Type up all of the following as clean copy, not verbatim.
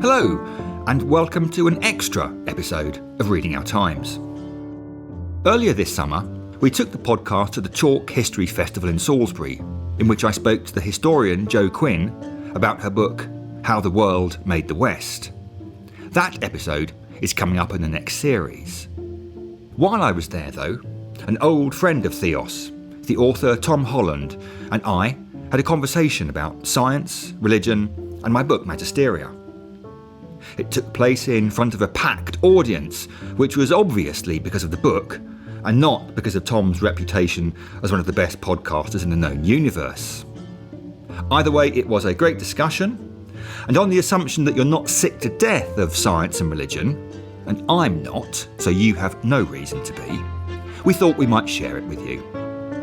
Hello, and welcome to an extra episode of Reading Our Times. Earlier this summer, we took the podcast to the Chalk History Festival in Salisbury, in which I spoke to the historian Jo Quinn about her book, How the World Made the West. That episode is coming up in the next series. While I was there, though, an old friend of Theos, the author Tom Holland, and I had a conversation about science, religion, and my book Magisteria. It took place in front of a packed audience, which was obviously because of the book, and not because of Tom's reputation as one of the best podcasters in the known universe. Either way, it was a great discussion, and on the assumption that you're not sick to death of science and religion, and I'm not, so you have no reason to be, we thought we might share it with you.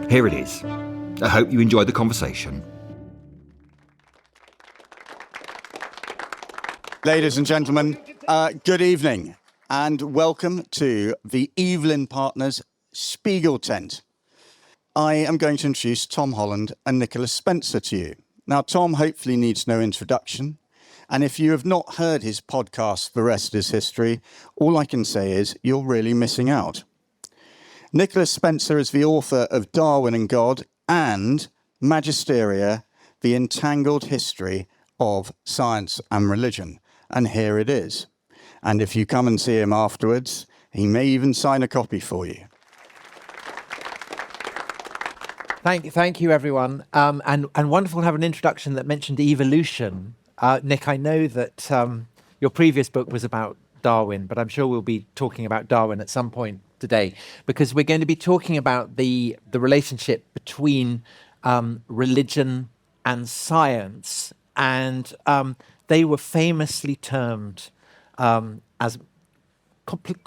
Here it is. I hope you enjoyed the conversation. Ladies and gentlemen, good evening and welcome to the Evelyn Partners Spiegel Tent. I am going to introduce Tom Holland and Nicholas Spencer to you. Now, Tom hopefully needs no introduction, and if you have not heard his podcast, The Rest is History, all I can say is you're really missing out. Nicholas Spencer is the author of Darwin and God and Magisteria, the Entangled History of Science and Religion. And here it is. And if you come and see him afterwards, he may even sign a copy for you. Thank you, everyone. And wonderful to have an introduction that mentioned evolution. Nick, I know that your previous book was about Darwin, but I'm sure we'll be talking about Darwin at some point today, because we're going to be talking about the relationship between religion and science. And they were famously termed as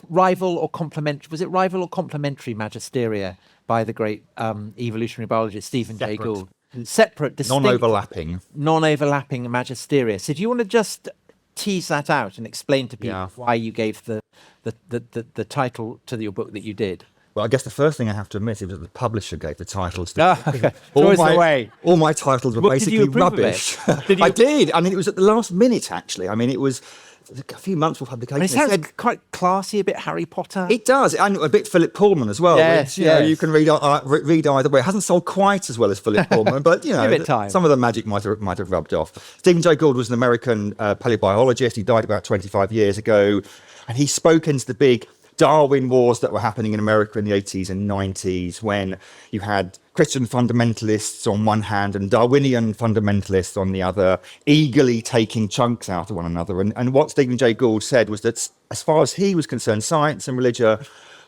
rival or complementary. Was it rival or complementary magisteria by the great evolutionary biologist Stephen Jay Gould? Separate, distinct, non-overlapping magisteria. So do you want to just tease that out and explain to people why you gave the title to your book that you did? Well, I guess the first thing I have to admit is that the publisher gave the titles. All my titles were basically rubbish. I did. I mean, it was at the last minute, actually. I mean, it was a few months before publication. It sounds quite classy, a bit Harry Potter. It does, and a bit Philip Pullman as well. Yes, which, you can read either way. It hasn't sold quite as well as Philip Pullman, but some of the magic might have rubbed off. Stephen Jay Gould was an American paleobiologist. He died about 25 years ago, and he spoke into the big Darwin wars that were happening in America in the 80s and 90s, when you had Christian fundamentalists on one hand and Darwinian fundamentalists on the other, eagerly taking chunks out of one another. And what Stephen Jay Gould said was that, as far as he was concerned, science and religion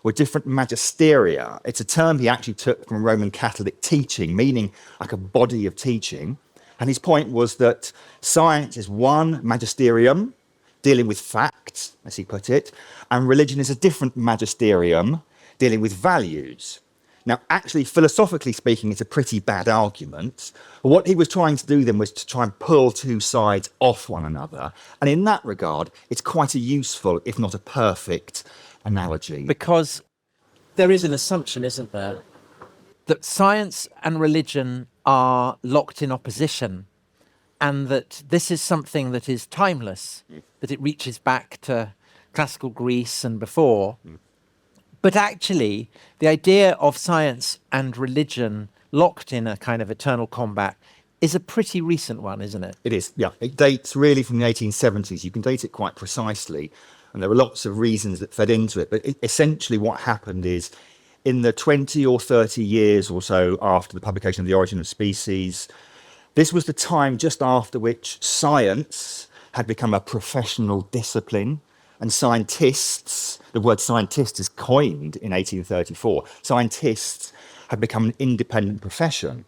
were different magisteria. It's a term he actually took from Roman Catholic teaching, meaning like a body of teaching. And his point was that science is one magisterium, dealing with facts, as he put it, and religion is a different magisterium, dealing with values. Now, actually, philosophically speaking, it's a pretty bad argument. But what he was trying to do then was to try and pull two sides off one another. And in that regard, it's quite a useful, if not a perfect, analogy. Because there is an assumption, isn't there, that science and religion are locked in opposition, and that this is something that is timeless, that it reaches back to classical Greece and before. But actually, the idea of science and religion locked in a kind of eternal combat is a pretty recent one, isn't it? It is, yeah. It dates really from the 1870s. You can date it quite precisely, and there are lots of reasons that fed into it. But essentially what happened is, in the 20 or 30 years or so after the publication of The Origin of Species, this was the time just after which science had become a professional discipline, and scientists, the word scientist is coined in 1834, scientists had become an independent profession.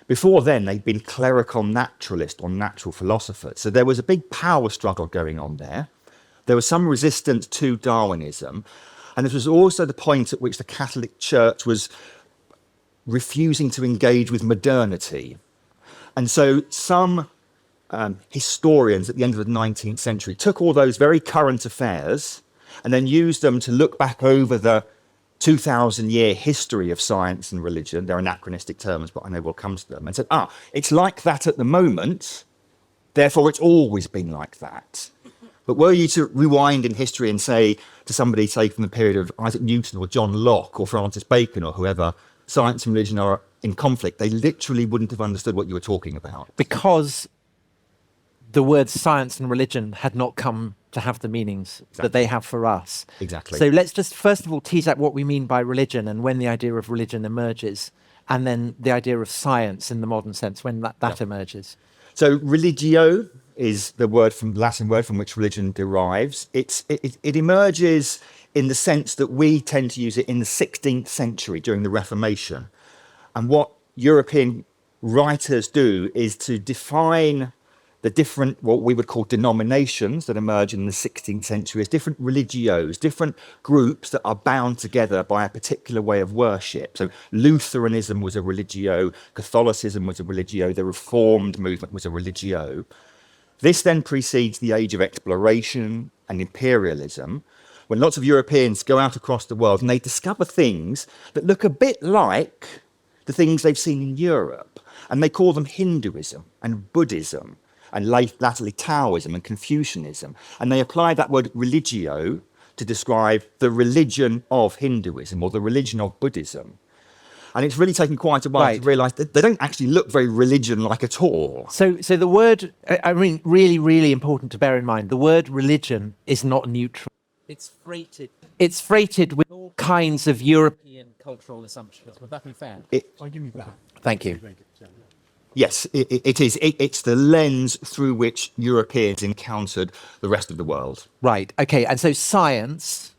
Before then, they'd been clerical naturalists or natural philosophers. So there was a big power struggle going on there. There was some resistance to Darwinism. And this was also the point at which the Catholic Church was refusing to engage with modernity. And so some historians at the end of the 19th century took all those very current affairs and then used them to look back over the 2,000-year history of science and religion. They're anachronistic terms, but I know we'll come to them. And said, it's like that at the moment, therefore it's always been like that. But were you to rewind in history and say to somebody, say from the period of Isaac Newton or John Locke or Francis Bacon or whoever, science and religion are in conflict, they literally wouldn't have understood what you were talking about. Because the words science and religion had not come to have the meanings that they have for us. Exactly. So let's just first of all tease out what we mean by religion and when the idea of religion emerges, and then the idea of science in the modern sense, when that emerges. So religio is the Latin word from which religion derives. It emerges in the sense that we tend to use it in the 16th century during the Reformation. And what European writers do is to define the different, what we would call denominations that emerge in the 16th century as different religios, different groups that are bound together by a particular way of worship. So Lutheranism was a religio, Catholicism was a religio, the Reformed movement was a religio. This then precedes the age of exploration and imperialism, when lots of Europeans go out across the world and they discover things that look a bit like the things they've seen in Europe. And they call them Hinduism and Buddhism and latterly Taoism and Confucianism. And they apply that word religio to describe the religion of Hinduism or the religion of Buddhism. And it's really taken quite a while to realise that they don't actually look very religion-like at all. So the word, I mean, really, really important to bear in mind, the word religion is not neutral. It's freighted with all kinds of European cultural assumptions. Would that be fair? I'll give you that. Thank you. Yes, it is. It's the lens through which Europeans encountered the rest of the world. Right. Okay. And so science,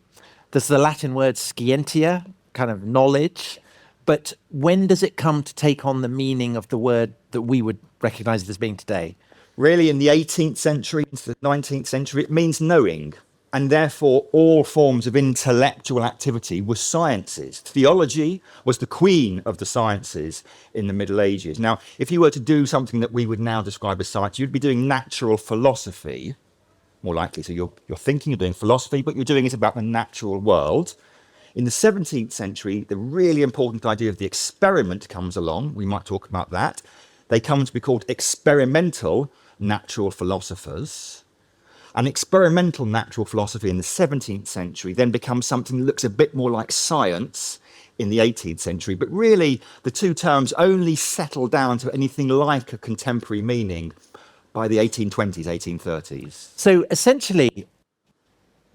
there's the Latin word scientia, kind of knowledge. But when does it come to take on the meaning of the word that we would recognise it as being today? Really, in the 18th century, into the 19th century, it means knowing. And therefore, all forms of intellectual activity were sciences. Theology was the queen of the sciences in the Middle Ages. Now, if you were to do something that we would now describe as science, you'd be doing natural philosophy, more likely. So you're thinking of doing philosophy, but you're doing it about the natural world. In the 17th century, the really important idea of the experiment comes along. We might talk about that. They come to be called experimental natural philosophers. And experimental natural philosophy in the 17th century then becomes something that looks a bit more like science in the 18th century. But really, the two terms only settle down to anything like a contemporary meaning by the 1820s, 1830s. So essentially,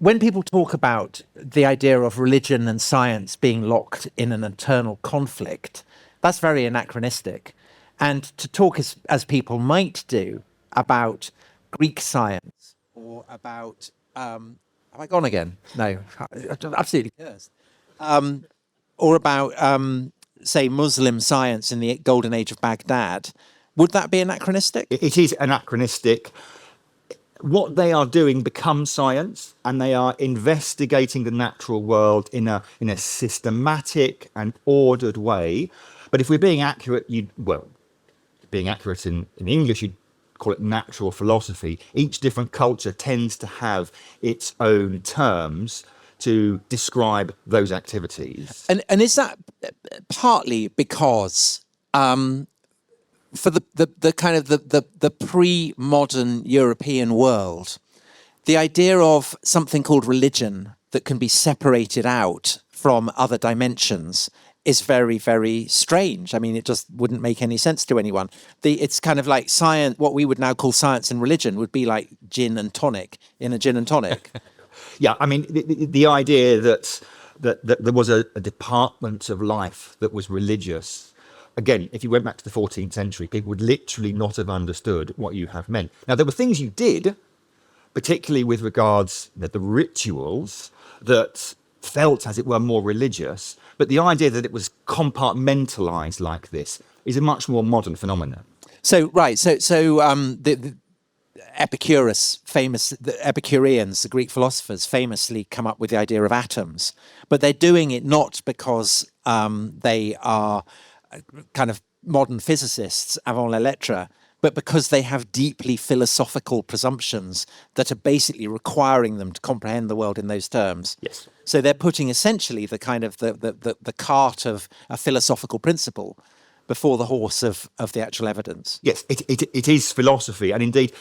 when people talk about the idea of religion and science being locked in an eternal conflict, that's very anachronistic. And to talk as people might do about Greek science, or about, have I gone again? No, absolutely cursed. Or about, say, Muslim science in the Golden Age of Baghdad, would that be anachronistic? It is anachronistic. What they are doing becomes science, and they are investigating the natural world in a systematic and ordered way. But if we're being accurate, being accurate in English, you'd call it natural philosophy. Each different culture tends to have its own terms to describe those activities. And is that partly because for the kind of the pre-modern European world, the idea of something called religion that can be separated out from other dimensions is very, very strange. I mean, it just wouldn't make any sense to anyone. It's kind of like science, what we would now call science and religion would be like gin and tonic in a gin and tonic. Yeah, I mean, the idea that there was a department of life that was religious. Again, if you went back to the 14th century, people would literally not have understood what you have meant. Now, there were things you did, particularly with regards to the rituals, that felt, as it were, more religious. But the idea that it was compartmentalized like this is a much more modern phenomenon. So the Epicurus, the Epicureans, the Greek philosophers, famously come up with the idea of atoms, but they're doing it not because they are kind of modern physicists avant la lettre, but because they have deeply philosophical presumptions that are basically requiring them to comprehend the world in those terms. Yes. So they're putting essentially the kind of the cart of a philosophical principle before the horse of the actual evidence. Yes, it is philosophy. And indeed,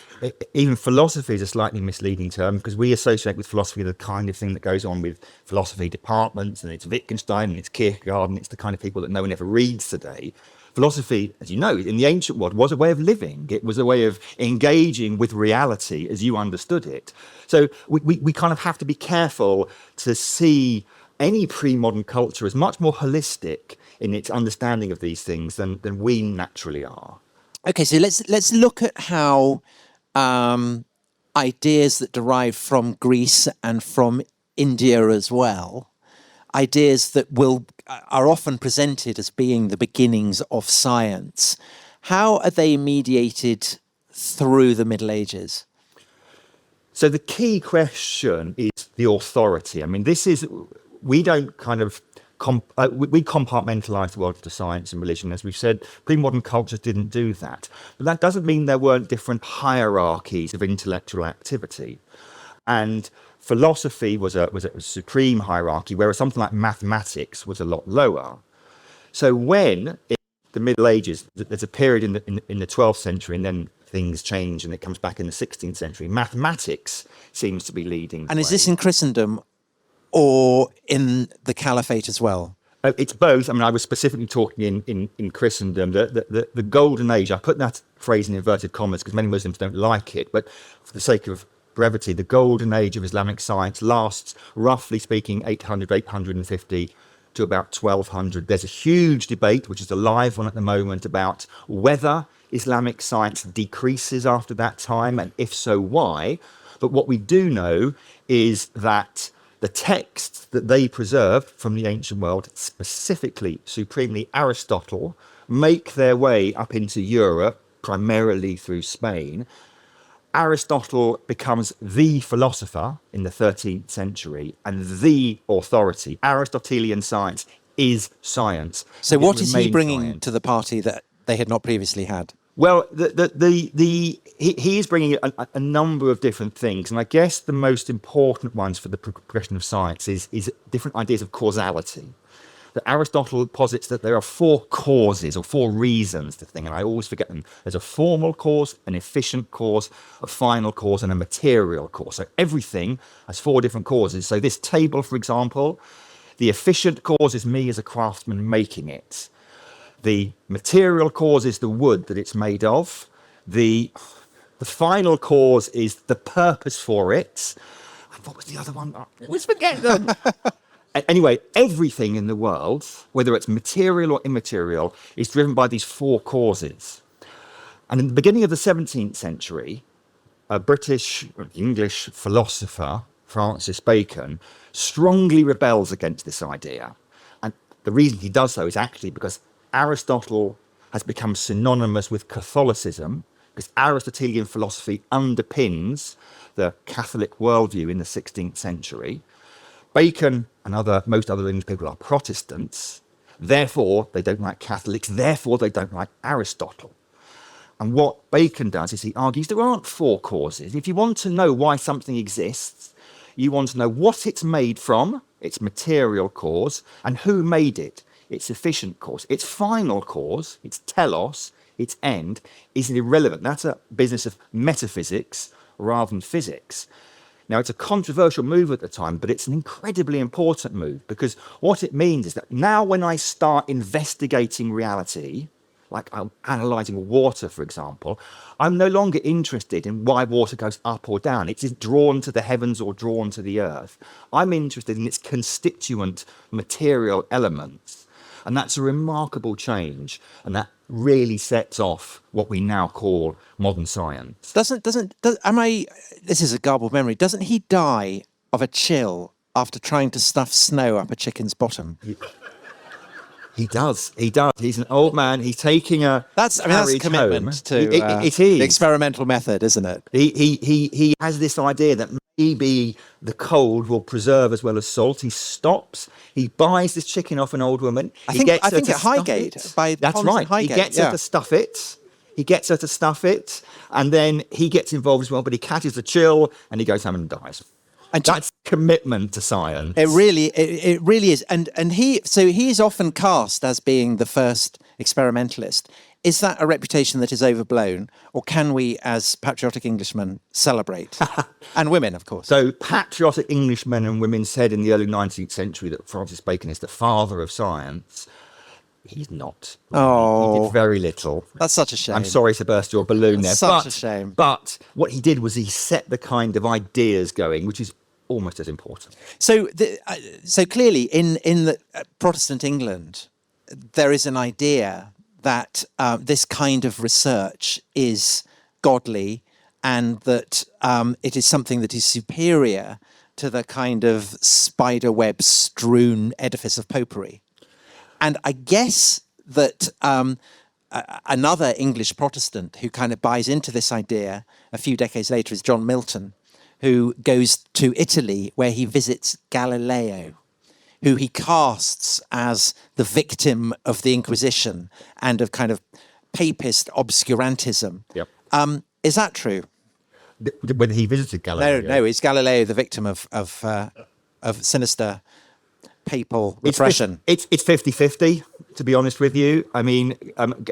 even philosophy is a slightly misleading term because we associate with philosophy the kind of thing that goes on with philosophy departments, and it's Wittgenstein and it's Kierkegaard and it's the kind of people that no one ever reads today. Philosophy, as you know, in the ancient world was a way of living. It was a way of engaging with reality as you understood it. So we kind of have to be careful to see any pre-modern culture as much more holistic in its understanding of these things than we naturally are. Okay, so let's look at how ideas that derive from Greece and from India as well, ideas that are often presented as being the beginnings of science, how are they mediated through the Middle Ages? So the key question is the authority. I mean, we don't kind of we compartmentalize the world into science and religion. As we've said, pre-modern cultures didn't do that. But that doesn't mean there weren't different hierarchies of intellectual activity. And philosophy was a supreme hierarchy, whereas something like mathematics was a lot lower. So when in the Middle Ages, there's a period in the 12th century, and then things change and it comes back in the 16th century, mathematics seems to be leading. And is this in Christendom or in the Caliphate as well? It's both. I mean, I was specifically talking in Christendom, the golden age. I put that phrase in inverted commas because many Muslims don't like it, but for the sake of brevity, the golden age of Islamic science lasts, roughly speaking, 850 to about 1200. There's a huge debate, which is a live one at the moment, about whether Islamic science decreases after that time, and if so, why. But what we do know is that the texts that they preserve from the ancient world, specifically, supremely Aristotle, make their way up into Europe, primarily through Spain. Aristotle becomes the philosopher in the 13th century and the authority. Aristotelian science is science. So what is he bringing to the party that they had not previously had? Well, he is bringing a number of different things, and I guess the most important ones for the progression of science is different ideas of causality. That Aristotle posits that there are four causes or four reasons to things, and I always forget them. There's a formal cause, an efficient cause, a final cause, and a material cause. So everything has four different causes. So this table, for example, the efficient cause is me as a craftsman making it. The material cause is the wood that it's made of. The final cause is the purpose for it. And what was the other one? I always forget them. Anyway, everything in the world, whether it's material or immaterial, is driven by these four causes. And in the beginning of the 17th century, a British or English philosopher, Francis Bacon, strongly rebels against this idea. And the reason he does so is actually because Aristotle has become synonymous with Catholicism, because Aristotelian philosophy underpins the Catholic worldview in the 16th century. Bacon and most other English people are Protestants, therefore they don't like Catholics, therefore they don't like Aristotle. And what Bacon does is he argues there aren't four causes. If you want to know why something exists, you want to know what it's made from, its material cause, and who made it, its efficient cause. Its final cause, its telos, its end, is irrelevant. That's a business of metaphysics rather than physics. Now, it's a controversial move at the time, but it's an incredibly important move because what it means is that now when I start investigating reality, like I'm analysing water, for example, I'm no longer interested in why water goes up or down. It's drawn to the heavens or drawn to the earth. I'm interested in its constituent material elements. And that's a remarkable change. And that really sets off what we now call modern science. This is a garbled memory. Doesn't he die of a chill after trying to stuff snow up a chicken's bottom? He does. He's an old man. He's taking that's commitment to it is. The experimental method, isn't it? He has this idea that maybe the cold will preserve as well as salt. He stops. He buys this chicken off an old woman. I think at Highgate. That's right. He gets her to stuff it. And then he gets involved as well, but he catches the chill and he goes home and dies. And that's commitment to science. It really is. And he is often cast as being the first experimentalist. Is that a reputation that is overblown, or can we, as patriotic Englishmen, celebrate? And women, of course. So patriotic Englishmen and women said in the early 19th century that Francis Bacon is the father of science. He's not. Oh, he did very little. That's such a shame. I'm sorry to burst your balloon there. Such a shame. But what he did was he set the kind of ideas going, which is almost as important. So, so clearly, in the Protestant England, there is an idea that this kind of research is godly, and that it is something that is superior to the kind of spiderweb strewn edifice of popery. And I guess that another English Protestant who kind of buys into this idea a few decades later is John Milton, who goes to Italy where he visits Galileo, who he casts as the victim of the Inquisition and of kind of papist obscurantism. Yep. Is that true? When he visited Galileo? No. Is Galileo the victim of sinister papal repression? It's 50-50, to be honest with you. I mean,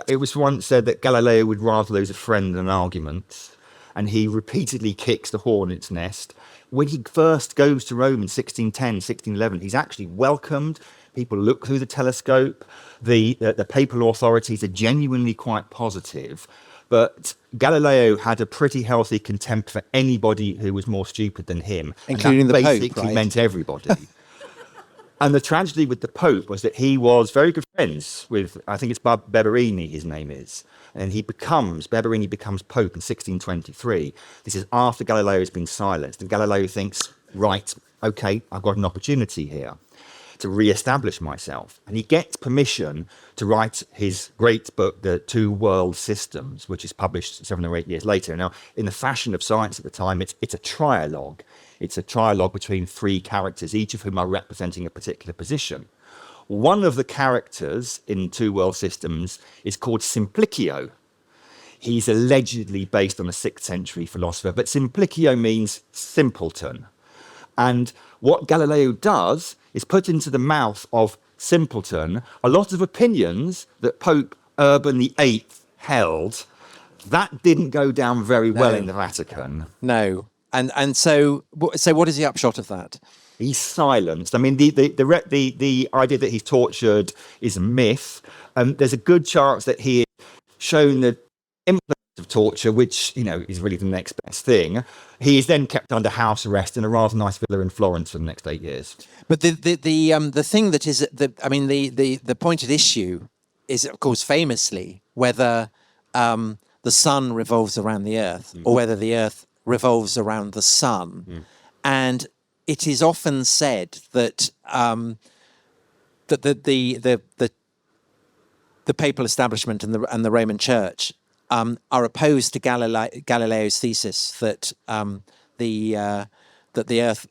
it was once said that Galileo would rather lose a friend than an argument, and he repeatedly kicks the hornet's nest. When he first goes to Rome in 1610, 1611, he's actually welcomed. People look through the telescope. The papal authorities are genuinely quite positive. But Galileo had a pretty healthy contempt for anybody who was more stupid than him. Including the Pope, basically meant everybody. And the tragedy with the Pope was that he was very good friends with, I think it's Barberini, his name is. And Barberini becomes Pope in 1623. This is after Galileo has been silenced. And Galileo thinks, right, okay, I've got an opportunity here to re-establish myself. And he gets permission to write his great book, The Two World Systems, which is published 7 or 8 years later. Now, in the fashion of science at the time, it's a trialogue. It's a trialogue between three characters, each of whom are representing a particular position. One of the characters in Two World Systems is called Simplicio. He's allegedly based on a 6th century philosopher, but Simplicio means simpleton. And what Galileo does is put into the mouth of simpleton a lot of opinions that Pope Urban VIII held. That didn't go down very well in the Vatican. No. And so what is the upshot of that? He's silenced. I mean, the idea that he's tortured is a myth. There's a good chance that he is shown the implement of torture, which, is really the next best thing. He is then kept under house arrest in a rather nice villa in Florence for the next 8 years. But the thing that is the point at issue is, of course, famously whether the sun revolves around the earth or whether the earth revolves around the sun. And it is often said that that the papal establishment and the Roman Church are opposed to Galileo's thesis that the earth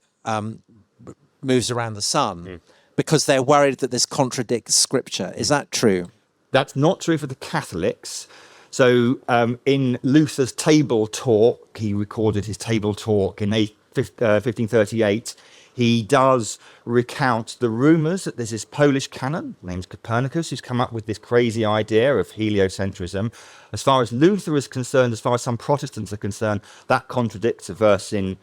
moves around the sun because they're worried that this contradicts Scripture. Is that true? That's not true for the Catholics. So in Luther's Table Talk, he recorded his Table Talk in 1538. He does recount the rumours that there's this Polish canon named Copernicus who's come up with this crazy idea of heliocentrism. As far as Luther is concerned, as far as some Protestants are concerned, that contradicts a verse in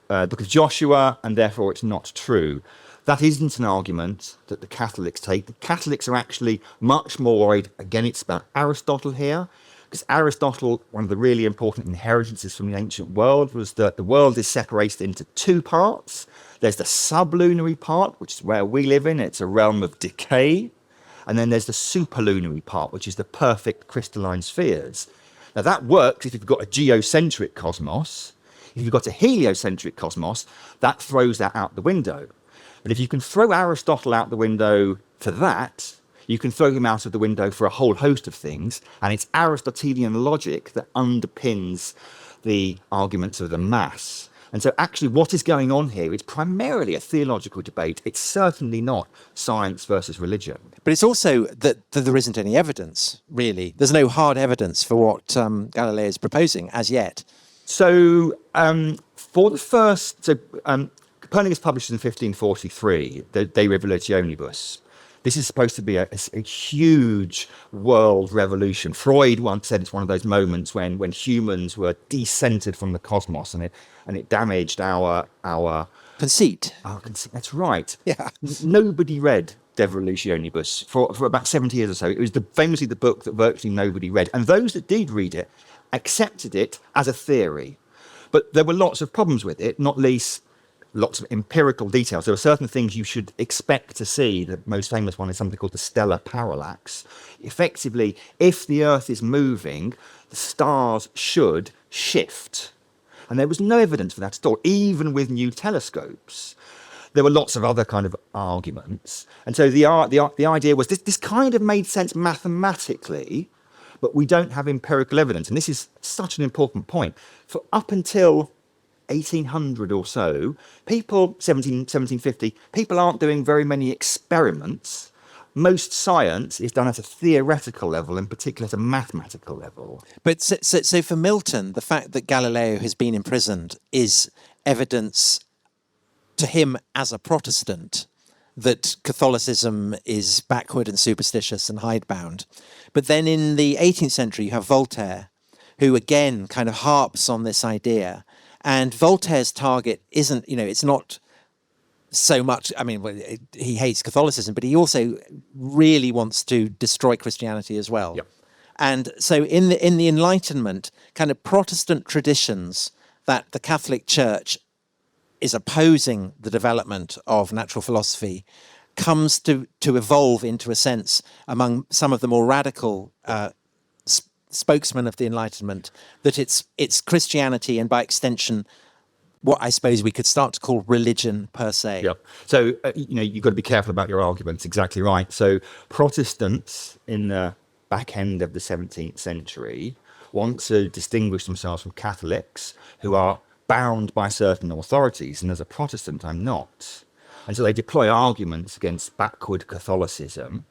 the book of Joshua, and therefore it's not true. That isn't an argument that the Catholics take. The Catholics are actually much more worried. Again, it's about Aristotle here. Because Aristotle, one of the really important inheritances from the ancient world was that the world is separated into two parts. There's the sublunary part, which is where we live in. It's a realm of decay. And then there's the superlunary part, which is the perfect crystalline spheres. Now, that works if you've got a geocentric cosmos. If you've got a heliocentric cosmos, that throws that out the window. But if you can throw Aristotle out the window for that, you can throw him out of the window for a whole host of things, and it's Aristotelian logic that underpins the arguments of the mass. And so actually what is going on here is primarily a theological debate. It's certainly not science versus religion. But it's also that there isn't any evidence, really. There's no hard evidence for what Galileo is proposing as yet. So for the first... Copernicus published in 1543 the De Revolutionibus. This is supposed to be a huge world revolution. Freud once said it's one of those moments when humans were decentered from the cosmos, and it damaged our conceit. Our conceit. That's right. Yeah. Nobody read De Revolutionibus for about 70 years or so. It was famously the book that virtually nobody read, and those that did read it accepted it as a theory. But there were lots of problems with it, not least lots of empirical details. There are certain things you should expect to see. The most famous one is something called the stellar parallax. Effectively, if the Earth is moving, the stars should shift. And there was no evidence for that at all, even with new telescopes. There were lots of other kind of arguments. And so the idea was this kind of made sense mathematically, but we don't have empirical evidence. And this is such an important point. For up until 1800 or so, 1750, people aren't doing very many experiments. Most science is done at a theoretical level, in particular at a mathematical level. But so for Milton, the fact that Galileo has been imprisoned is evidence to him as a Protestant that Catholicism is backward and superstitious and hidebound. But then in the 18th century, you have Voltaire, who again kind of harps on this idea. And Voltaire's target isn't, it's not so much, he hates Catholicism, but he also really wants to destroy Christianity as well. Yep. And so in the Enlightenment, kind of Protestant traditions that the Catholic Church is opposing the development of natural philosophy comes to evolve into a sense among some of the more radical spokesmen of the Enlightenment that it's Christianity and by extension what I suppose we could start to call religion per se. Yep. So you've got to be careful about your arguments. Exactly right. So Protestants in the back end of the 17th century want to distinguish themselves from Catholics who are bound by certain authorities, and as a Protestant I'm not. And so they deploy arguments against backward Catholicism.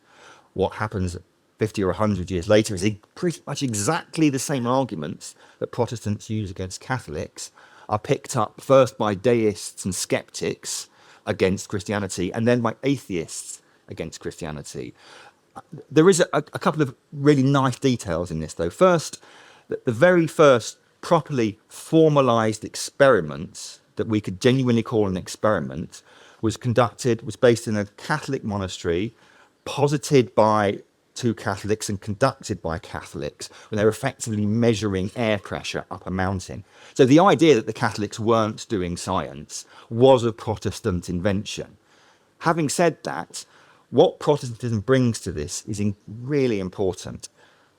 What happens 50 or 100 years later is pretty much exactly the same arguments that Protestants use against Catholics are picked up first by deists and skeptics against Christianity, and then by atheists against Christianity. There is a couple of really nice details in this, though. First, the very first properly formalized experiment that we could genuinely call an experiment was based in a Catholic monastery, posited by two Catholics and conducted by Catholics, when they were effectively measuring air pressure up a mountain. So the idea that the Catholics weren't doing science was a Protestant invention. Having said that, what Protestantism brings to this is really important.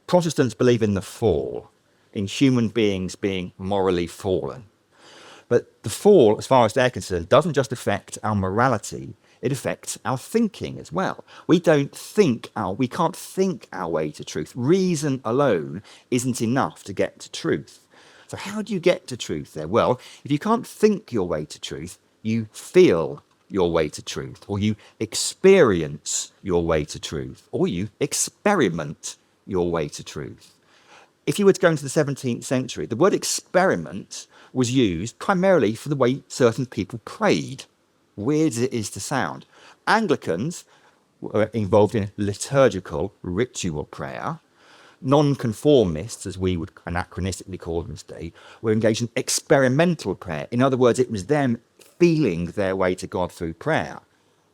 Protestants believe in the fall, in human beings being morally fallen. But the fall, as far as they're concerned, doesn't just affect our morality, it affects our thinking as well. We can't think our way to truth. Reason alone isn't enough to get to truth. So how do you get to truth there? Well, if you can't think your way to truth, you feel your way to truth, or you experience your way to truth, or you experiment your way to truth. If you were to go into the 17th century, the word experiment was used primarily for the way certain people prayed. Weird as it is to sound. Anglicans were involved in liturgical ritual prayer. Nonconformists, as we would anachronistically call them today, were engaged in experimental prayer. In other words, it was them feeling their way to God through prayer.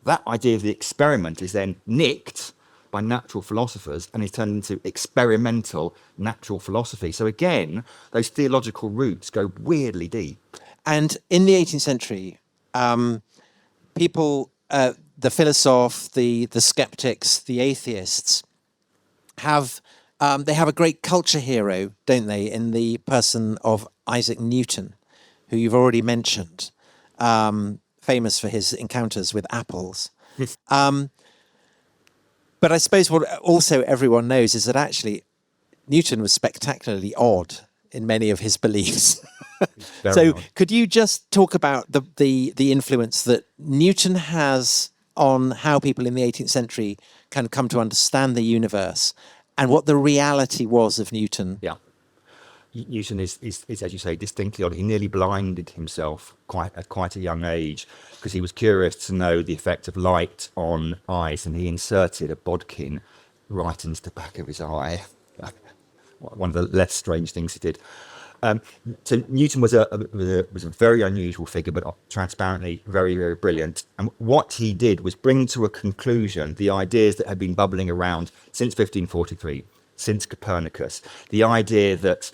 That idea of the experiment is then nicked by natural philosophers and is turned into experimental natural philosophy. So again, those theological roots go weirdly deep. And in the 18th century, people, the philosophes, the skeptics, the atheists, have a great culture hero, don't they, in the person of Isaac Newton, who you've already mentioned, famous for his encounters with apples. But I suppose what also everyone knows is that actually Newton was spectacularly odd in many of his beliefs. So odd. Could you just talk about the influence that Newton has on how people in the 18th century can come to understand the universe and what the reality was of Newton? Yeah. Newton is, as you say, distinctly odd. He nearly blinded himself at quite a young age because he was curious to know the effect of light on eyes, and he inserted a bodkin right into the back of his eye. One of the less strange things he did. So Newton was a very unusual figure, but transparently very, very brilliant. And what he did was bring to a conclusion the ideas that had been bubbling around since 1543, since Copernicus, the idea that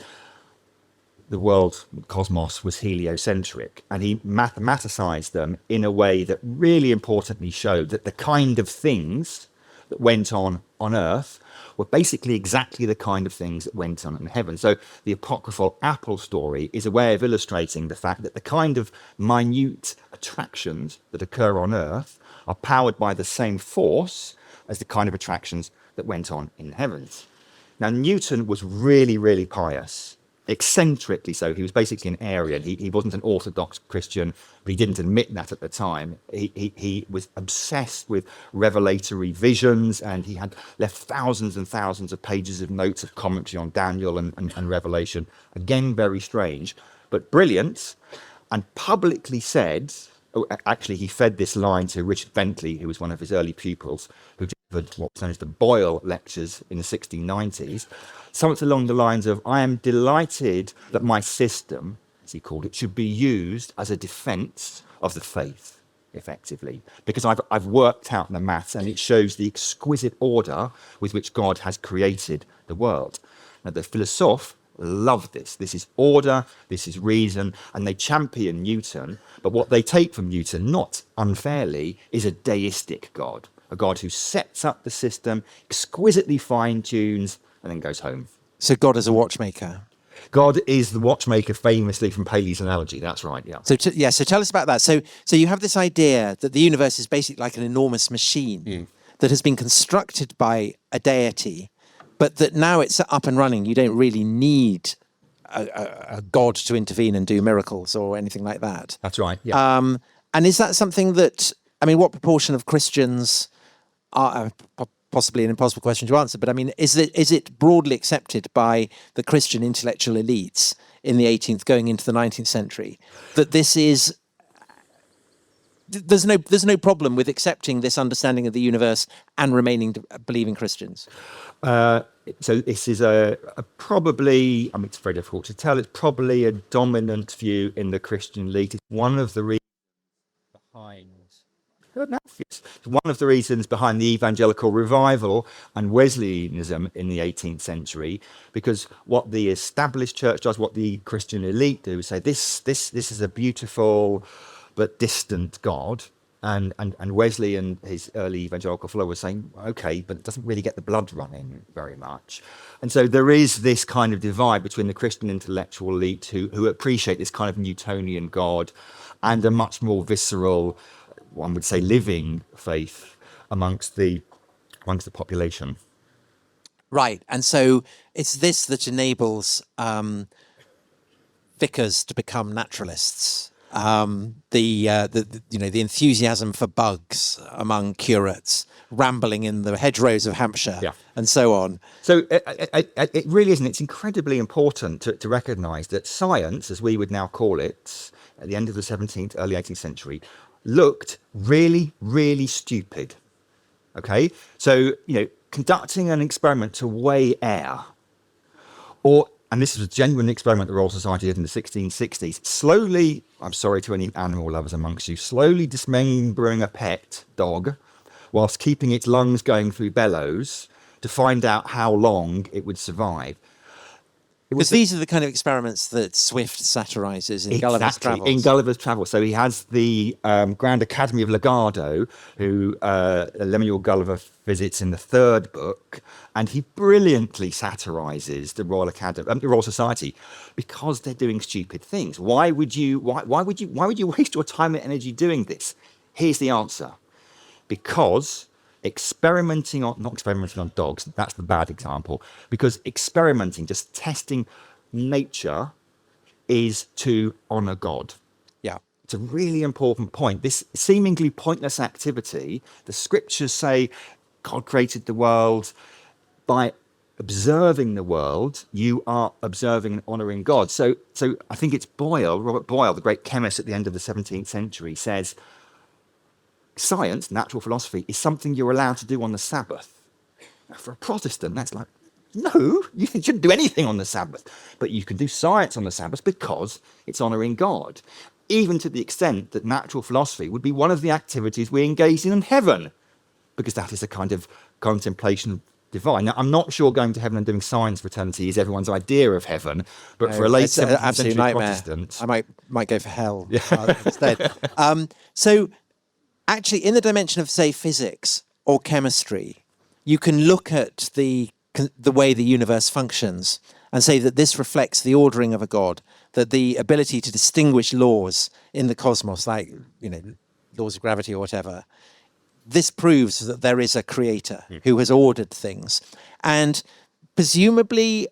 the world, cosmos, was heliocentric, and he mathematicized them in a way that really importantly showed that the kind of things that went on Earth were basically exactly the kind of things that went on in heaven. So the apocryphal apple story is a way of illustrating the fact that the kind of minute attractions that occur on Earth are powered by the same force as the kind of attractions that went on in the heavens. Now, Newton was really, really pious, eccentrically so. He was basically an Arian. He wasn't an orthodox Christian, but he didn't admit that at the time. He was obsessed with revelatory visions, and he had left thousands and thousands of pages of notes of commentary on Daniel and Revelation. Again, very strange, but brilliant, and publicly said, actually, he fed this line to Richard Bentley, who was one of his early pupils, who delivered what was known as the Boyle Lectures in the 1690s, something along the lines of, I am delighted that my system, as he called it, should be used as a defense of the faith, effectively, because I've worked out the maths, and it shows the exquisite order with which God has created the world. Now, the philosophes love this. This is order, this is reason, and they champion Newton. But what they take from Newton, not unfairly, is a deistic God, a God who sets up the system, exquisitely fine-tunes, and then goes home. So God is a watchmaker. God is the watchmaker, famously from Paley's analogy. That's right, yeah. So so tell us about that. So you have this idea that the universe is basically like an enormous machine that has been constructed by a deity, but that now it's up and running. You don't really need a God to intervene and do miracles or anything like that. That's right, yeah. And is that something that, I mean, what proportion of Christians are... possibly an impossible question to answer, but I mean, is it broadly accepted by the Christian intellectual elites in the 18th going into the 19th century that this is... There's no problem with accepting this understanding of the universe and remaining believing Christians? So this is a probably, I mean, it's very difficult to tell, it's probably a dominant view in the Christian elite. It's one of the reasons behind... One of the reasons behind the evangelical revival and Wesleyanism in the 18th century, because what the established church does, what the Christian elite do, is say this is a beautiful but distant God, and Wesley and his early evangelical followers saying, okay, but it doesn't really get the blood running very much. And so there is this kind of divide between the Christian intellectual elite who appreciate this kind of Newtonian God and a much more visceral, one would say, living faith amongst the population. Right, and so it's this that enables vicars to become naturalists. The enthusiasm for bugs among curates, rambling in the hedgerows of Hampshire, and so on. So it really isn't. It's incredibly important to recognise that science, as we would now call it, at the end of the 17th, early 18th century, looked really, really stupid. Okay? So, conducting an experiment to weigh air, and this was a genuine experiment the Royal Society did in the 1660s, slowly, I'm sorry to any animal lovers amongst you, slowly dismembering a pet dog whilst keeping its lungs going through bellows to find out how long it would survive. Because these are the kind of experiments that Swift satirises in Gulliver's Travels. In Gulliver's Travels. So he has the Grand Academy of Legardo, who Lemuel Gulliver visits in the third book, and he brilliantly satirises the Royal Academy, the Royal Society, because they're doing stupid things. Why would you waste your time and energy doing this? Here's the answer: because not experimenting on dogs, that's the bad example, because experimenting, just testing nature, is to honour God. Yeah. It's a really important point. This seemingly pointless activity, the scriptures say God created the world by observing the world, you are observing and honouring God. So I think it's Robert Boyle, the great chemist at the end of the 17th century, says science, natural philosophy, is something you're allowed to do on the Sabbath. Now, for a Protestant, that's like, no, you shouldn't do anything on the Sabbath. But you can do science on the Sabbath because it's honouring God, even to the extent that natural philosophy would be one of the activities we engage in heaven, because that is a kind of contemplation of divine. Now, I'm not sure going to heaven and doing science for eternity is everyone's idea of heaven, but for a late 17th century Protestant... I might go for hell instead. So actually, in the dimension of, say, physics or chemistry, you can look at the way the universe functions and say that this reflects the ordering of a God, that the ability to distinguish laws in the cosmos, like, laws of gravity or whatever, this proves that there is a creator who has ordered things. And presumably,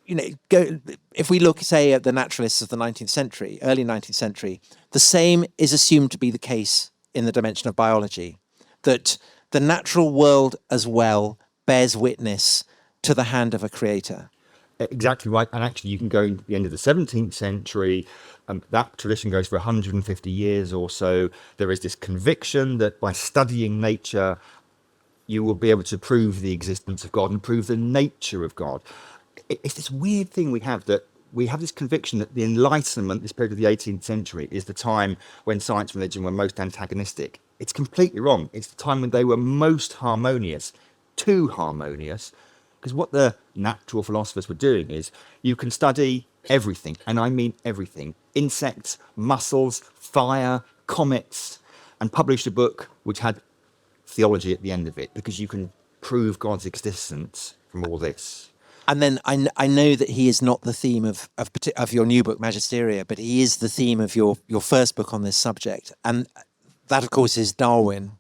if we look, say, at the naturalists of the 19th century, early 19th century, the same is assumed to be the case in the dimension of biology, that the natural world as well bears witness to the hand of a creator. Exactly right. And actually, you can go to the end of the 17th century. That tradition goes for 150 years or so. There is this conviction that by studying nature, you will be able to prove the existence of God and prove the nature of God. It's this weird thing we have, that we have this conviction that the Enlightenment, this period of the 18th century, is the time when science and religion were most antagonistic. It's completely wrong. It's the time when they were most harmonious, too harmonious. Because what the natural philosophers were doing is, you can study everything, and I mean everything, insects, mussels, fire, comets, and published a book which had theology at the end of it, because you can prove God's existence from all this. And then I know that he is not the theme of your new book, Magisteria, but he is the theme of your first book on this subject. And that, of course, is Darwin.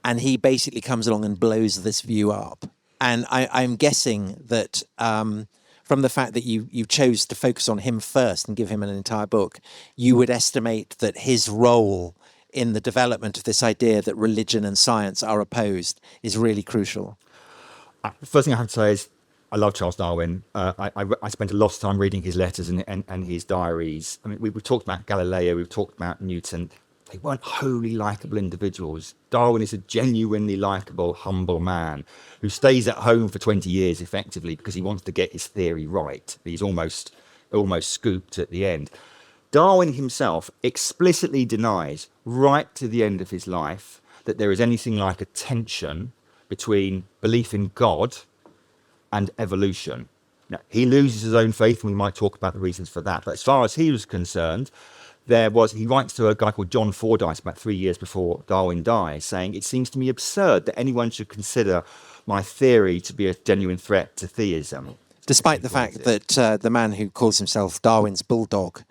And he basically comes along and blows this view up. And I'm guessing that from the fact that you chose to focus on him first and give him an entire book, you would estimate that his role in the development of this idea that religion and science are opposed is really crucial. The first thing I have to say is I love Charles Darwin. I spent a lot of time reading his letters and his diaries. I mean, we've talked about Galileo, we've talked about Newton. They weren't wholly likeable individuals. Darwin is a genuinely likeable, humble man who stays at home for 20 years effectively because he wants to get his theory right. He's almost scooped at the end. Darwin himself explicitly denies right to the end of his life that there is anything like a tension between belief in God and evolution. Now, he loses his own faith, and we might talk about the reasons for that. But as far as he was concerned, he writes to a guy called John Fordyce about 3 years before Darwin dies, saying, "It seems to me absurd that anyone should consider my theory to be a genuine threat to theism." Despite the fact that the man who calls himself Darwin's bulldog,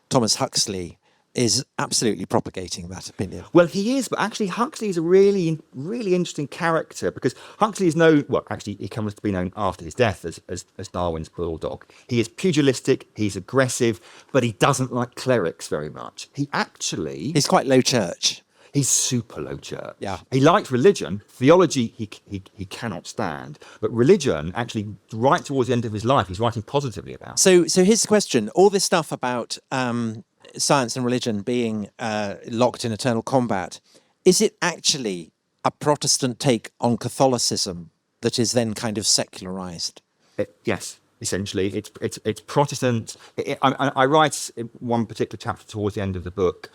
Thomas Huxley, is absolutely propagating that opinion. Well, he is, but actually Huxley is a really, really interesting character, because Huxley is known, well, actually he comes to be known after his death as Darwin's bulldog. He is pugilistic, he's aggressive, but he doesn't like clerics very much. He's quite low church. He's super low church. Yeah. He likes religion. Theology he cannot stand. But religion, actually, right towards the end of his life, he's writing positively about. So here's the question. All this stuff about science and religion being locked in eternal combat, is it actually a Protestant take on Catholicism that is then kind of secularized? Yes, essentially. It's Protestant. I write in one particular chapter towards the end of the book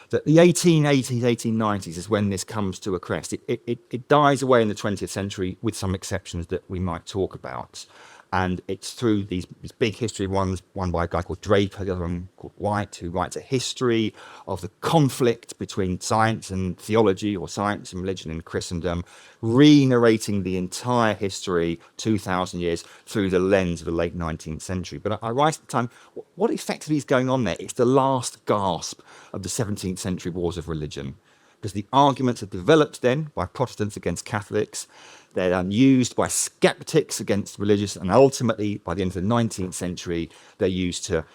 that the 1880s, 1890s is when this comes to a crest. It dies away in the 20th century, with some exceptions that we might talk about. And it's through these big history ones, one by a guy called Draper, the other one called White, who writes a history of the conflict between science and theology, or science and religion in Christendom, re-narrating the entire history 2,000 years through the lens of the late 19th century. But I write at the time, what effectively is going on there? It's the last gasp of the 17th century wars of religion, because the arguments are developed then by Protestants against Catholics. They're used by skeptics against religious, and ultimately, by the end of the 19th century, they're used to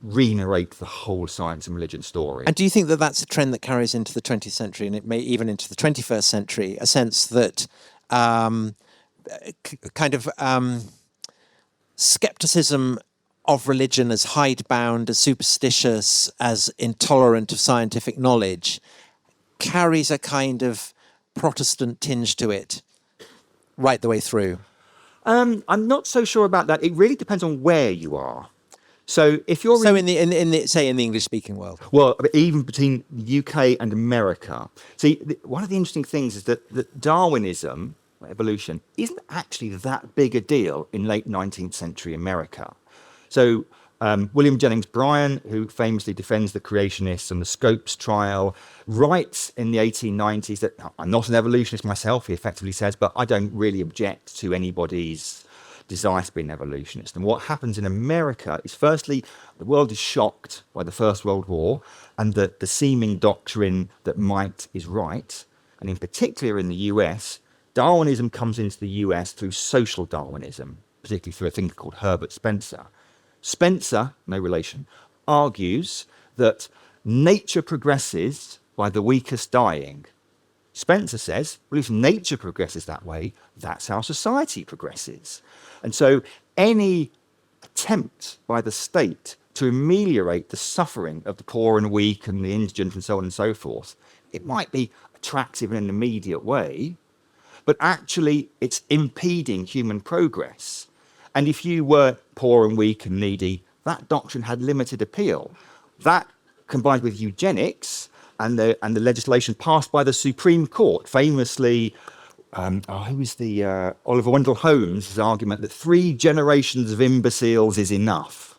re-narrate the whole science and religion story. And do you think that that's a trend that carries into the 20th century, and it may even into the 21st century, a sense that kind of skepticism of religion as hidebound, as superstitious, as intolerant of scientific knowledge, carries a kind of Protestant tinge to it right the way through? I'm not so sure about that. It really depends on where you are. So if you're in the English-speaking world, well, even between the UK and America. See, one of the interesting things is that Darwinism, evolution, isn't actually that big a deal in late 19th century America. So William Jennings Bryan, who famously defends the creationists and the Scopes trial, writes in the 1890s that I'm not an evolutionist myself, he effectively says, but I don't really object to anybody's desire to be an evolutionist. And what happens in America is, firstly, the world is shocked by the First World War and the seeming doctrine that might is right. And in particular in the US, Darwinism comes into the US through social Darwinism, particularly through a thinker called Herbert Spencer. Spencer, no relation, argues that nature progresses by the weakest dying. Spencer says, well, if nature progresses that way, that's how society progresses. And so any attempt by the state to ameliorate the suffering of the poor and weak and the indigent and so on and so forth, it might be attractive in an immediate way, but actually it's impeding human progress. And if you were poor and weak and needy, that doctrine had limited appeal. That, combined with eugenics and the legislation passed by the Supreme Court, famously, who was the Oliver Wendell Holmes' argument that 3 generations of imbeciles is enough,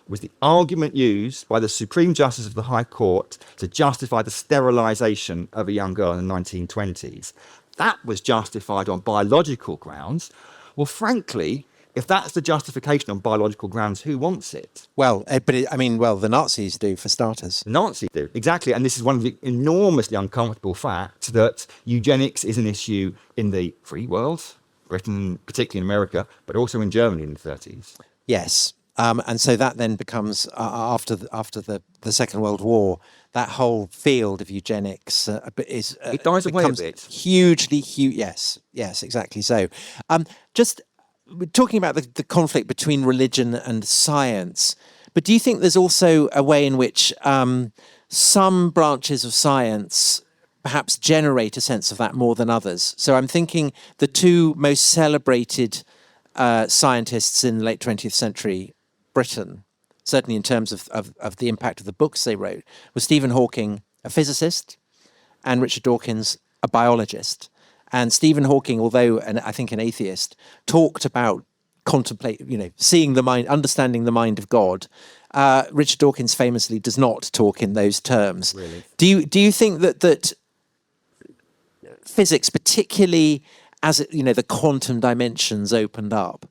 was the argument used by the Supreme Justice of the High Court to justify the sterilisation of a young girl in the 1920s. That was justified on biological grounds. Well, frankly, if that's the justification on biological grounds, who wants it? Well, the Nazis do, for starters. The Nazis do, exactly. And this is one of the enormously uncomfortable facts that eugenics is an issue in the free world, Britain, particularly in America, but also in Germany in the 30s. Yes. And so that then becomes, after the Second World War, that whole field of eugenics it dies away a bit. Hugely huge. Yes, exactly so. Just talking about the conflict between religion and science, but do you think there's also a way in which some branches of science perhaps generate a sense of that more than others? So I'm thinking the 2 most celebrated scientists in the late 20th century Britain, certainly in terms of the impact of the books they wrote, was Stephen Hawking, a physicist, and Richard Dawkins, a biologist. And Stephen Hawking, although I think an atheist, talked about seeing the mind, understanding the mind of God. Richard Dawkins famously does not talk in those terms. Really? Do you think that physics, particularly as the quantum dimensions opened up,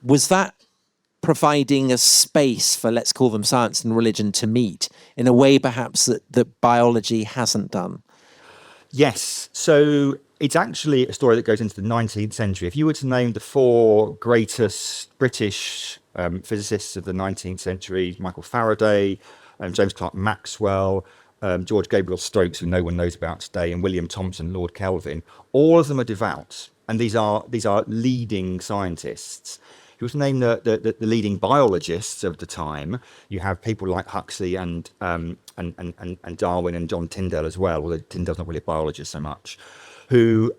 was that providing a space for, let's call them, science and religion to meet in a way perhaps that biology hasn't done? Yes. So it's actually a story that goes into the 19th century. If you were to name the 4 greatest British physicists of the 19th century, Michael Faraday, James Clerk Maxwell, George Gabriel Stokes, who no one knows about today, and William Thomson, Lord Kelvin, all of them are devout. And these are leading scientists. If you were to name the leading biologists of the time, you have people like Huxley and Darwin and John Tyndall as well, although Tyndall's not really a biologist so much, who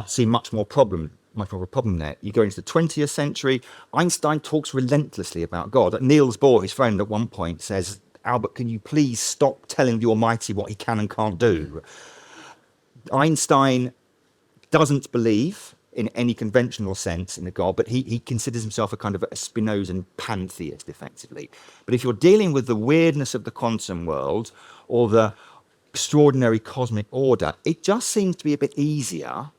see much more of a problem there. You go into the 20th century, Einstein talks relentlessly about God. Niels Bohr, his friend, at one point says, Albert, can you please stop telling the Almighty what he can and can't do? Einstein doesn't believe in any conventional sense in a God, but he considers himself a kind of a Spinozan pantheist, effectively. But if you're dealing with the weirdness of the quantum world or the extraordinary cosmic order, it just seems to be a bit easier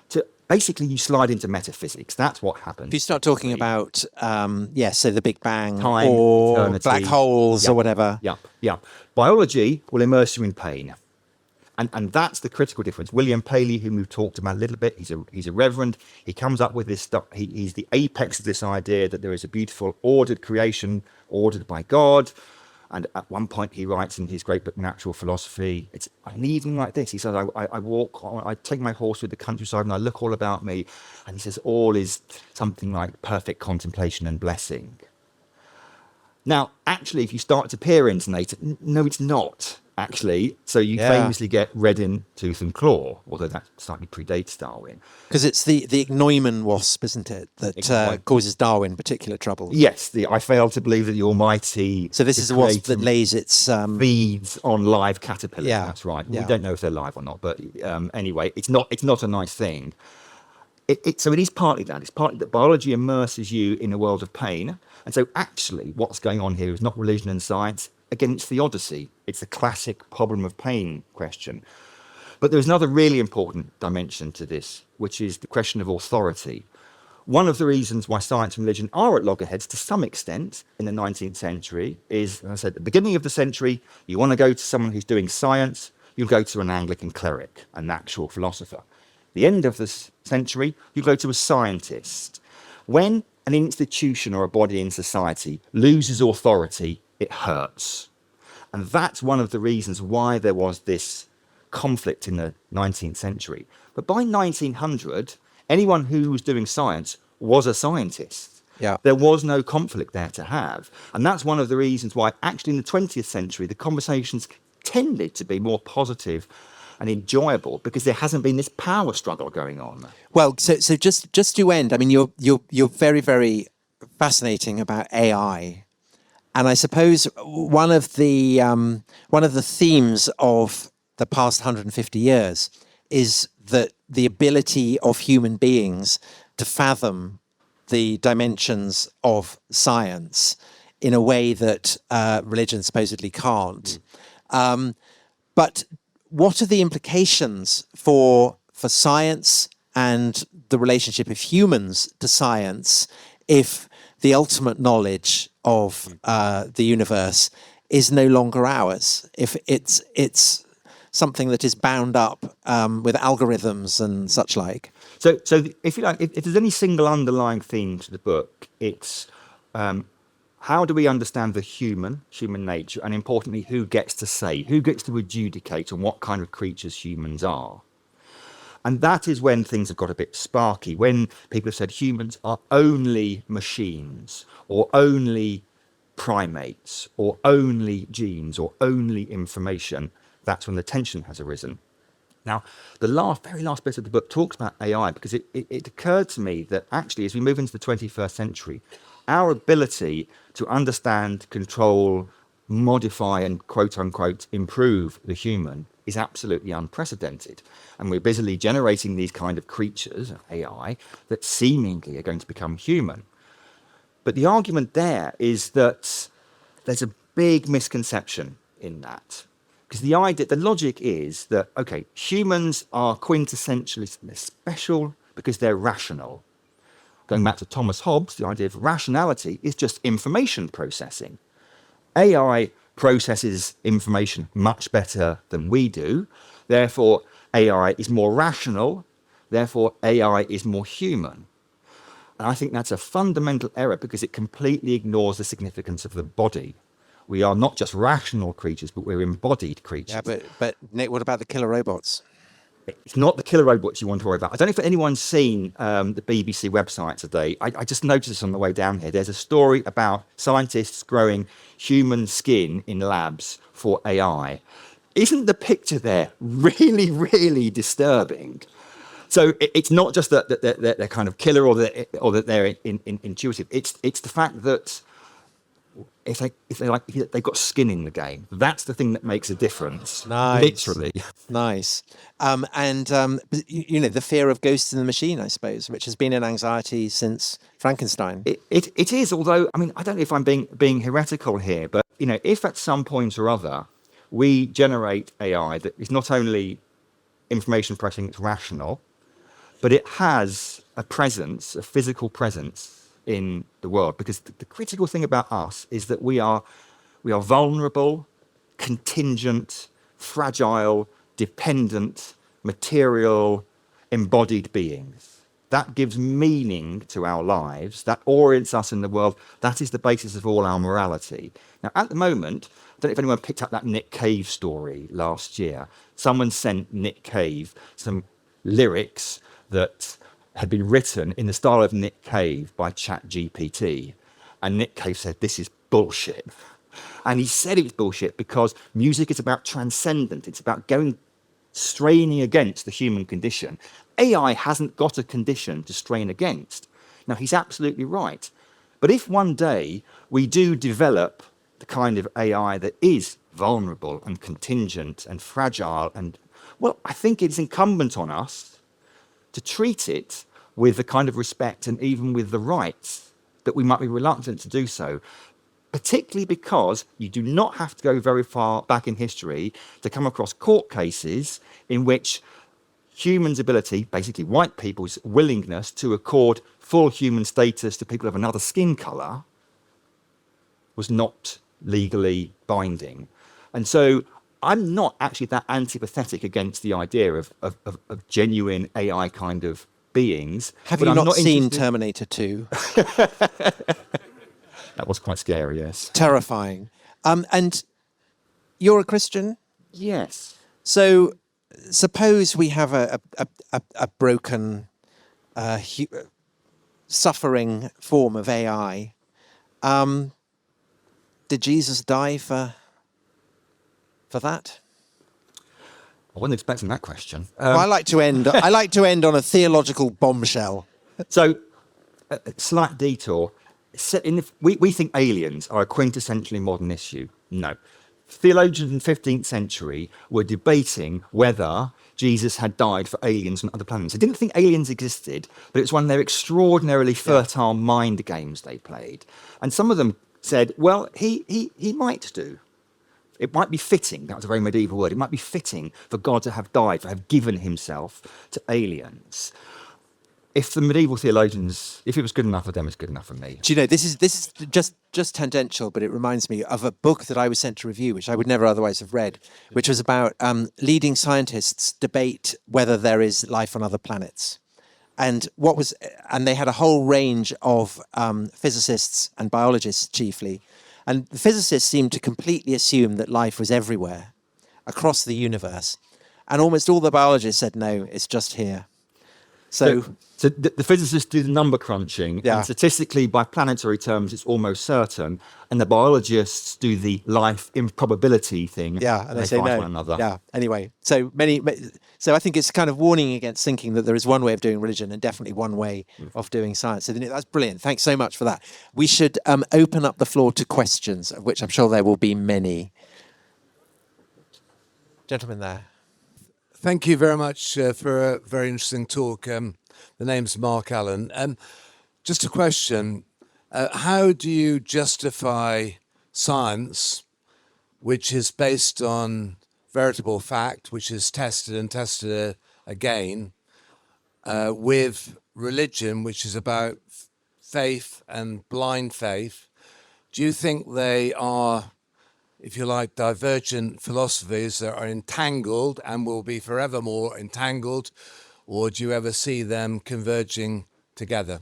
to basically you slide into metaphysics. That's what happens. If you start talking about, so the Big Bang, time, or eternity, black holes, or whatever. Yeah. Biology will immerse you in pain. And that's the critical difference. William Paley, whom we've talked about a little bit, he's a reverend. He comes up with this stuff. He's the apex of this idea that there is a beautiful, ordered creation, ordered by God. And at one point he writes in his great book, Natural Philosophy, it's an evening like this. He says, I take my horse through the countryside and I look all about me. And he says, all is something like perfect contemplation and blessing. Now, actually, if you start to peer into nature, no, it's not, actually. So you famously get red in tooth and claw, although that slightly predates Darwin. Because it's the Ichneumon wasp, isn't it, that causes Darwin particular trouble? Yes, I fail to believe that the Almighty... So this is the wasp that lays its... feeds on live caterpillars, that's right. Yeah. We don't know if they're live or not, but anyway, it's not a nice thing. So it is partly that. It's partly that biology immerses you in a world of pain. And so actually what's going on here is not religion and science. Again, it's theodicy. It's the classic problem of pain question. But there's another really important dimension to this, which is the question of authority. One of the reasons why science and religion are at loggerheads to some extent in the 19th century is, as I said, at the beginning of the century, you want to go to someone who's doing science, you'll go to an Anglican cleric, a natural philosopher. The end of the century, you go to a scientist. When an institution or a body in society loses authority, it hurts. And that's one of the reasons why there was this conflict in the 19th century. But by 1900, anyone who was doing science was a scientist. Yeah. There was no conflict there to have. And that's one of the reasons why actually in the 20th century, the conversations tended to be more positive and enjoyable, because there hasn't been this power struggle going on. Well, so just to end, I mean, you're very, very fascinating about AI, and I suppose one of the themes of the past 150 years is that the ability of human beings to fathom the dimensions of science in a way that religion supposedly can't. But what are the implications for science and the relationship of humans to science if the ultimate knowledge of the universe is no longer ours, if it's something that is bound up with algorithms and such like? So if you like, if there's any single underlying theme to the book, it's how do we understand the human nature, and importantly, who gets to say, who gets to adjudicate on what kind of creatures humans are? And that is when things have got a bit sparky, when people have said humans are only machines, or only primates, or only genes, or only information. That's when the tension has arisen. Now, the very last bit of the book talks about AI, because it occurred to me that actually, as we move into the 21st century, our ability to understand, control, modify, and quote-unquote improve the human is absolutely unprecedented. And we're busily generating these kind of creatures, AI, that seemingly are going to become human. But the argument there is that there's a big misconception in that. Because the logic is that, okay, humans are quintessentially special because they're rational. Going back to Thomas Hobbes, the idea of rationality is just information processing. AI processes information much better than we do. Therefore, AI is more rational. Therefore, AI is more human. And I think that's a fundamental error, because it completely ignores the significance of the body. We are not just rational creatures, but we're embodied creatures. Yeah, but Nick, what about the killer robots? It's not the killer robots you want to worry about. I don't know if anyone's seen the BBC website today. I just noticed this on the way down here. There's a story about scientists growing human skin in labs for AI. Isn't the picture there really, really disturbing? So it's not just that they're kind of killer or that they're intuitive. It's the fact that if they've got skin in the game, that's the thing that makes a difference. Nice. Literally. Nice. The fear of ghosts in the machine, I suppose, which has been an anxiety since Frankenstein. It is, although, I mean, I don't know if I'm being heretical here, but, if at some point or other we generate AI that is not only information processing, it's rational, but it has a presence, a physical presence in the world, because the critical thing about us is that we are vulnerable, contingent, fragile, dependent, material, embodied beings. that gives meaning to our lives, that orients us in the world, that is the basis of all our morality. Now, at the moment, I don't know if anyone picked up that Nick Cave story last year. Someone sent Nick Cave some lyrics that had been written in the style of Nick Cave by ChatGPT. And Nick Cave said, this is bullshit. And he said it was bullshit because music is about transcendent. It's about straining against the human condition. AI hasn't got a condition to strain against. Now, he's absolutely right. But if one day we do develop the kind of AI that is vulnerable and contingent and fragile, and, well, I think it's incumbent on us to treat it with the kind of respect and even with the rights that we might be reluctant to do so, particularly because you do not have to go very far back in history to come across court cases in which humans' ability, basically white people's willingness to accord full human status to people of another skin colour, was not legally binding. And so I'm not actually that antipathetic against the idea of genuine AI kind of beings. Have you not seen Terminator 2? That was quite scary, yes. Terrifying. And you're a Christian? Yes. So suppose we have a broken, suffering form of AI. Did Jesus die for that? I wasn't expecting that question. Well, I like to end on a theological bombshell. So, a slight detour. We think aliens are a quintessentially modern issue. No. Theologians in the 15th century were debating whether Jesus had died for aliens on other planets. They didn't think aliens existed, but it's one of their extraordinarily fertile mind games they played. And some of them said, well, he might do. It might be fitting, that was a very medieval word, it might be fitting for God to have died, to have given himself to aliens. If the medieval theologians, if it was good enough for them, it's good enough for me. Do you know, this is just tangential, but it reminds me of a book that I was sent to review, which I would never otherwise have read, which was about leading scientists debate whether there is life on other planets. And they had a whole range of physicists and biologists chiefly. And the physicists seemed to completely assume that life was everywhere, across the universe. And almost all the biologists said, no, it's just here. So the physicists do the number crunching, yeah. And statistically, by planetary terms, it's almost certain. And the biologists do the life improbability thing. Yeah, and they say fight no. one another. Yeah. Anyway, so I think it's kind of warning against thinking that there is one way of doing religion and definitely one way of doing science. So that's brilliant. Thanks so much for that. We should open up the floor to questions, of which I'm sure there will be many. Gentleman there. Thank you very much for a very interesting talk. The name's Mark Allen. Just a question. How do you justify science, which is based on veritable fact, which is tested and tested again, with religion, which is about faith and blind faith? Do you think they are, if you like, divergent philosophies that are entangled and will be forevermore entangled, or do you ever see them converging together?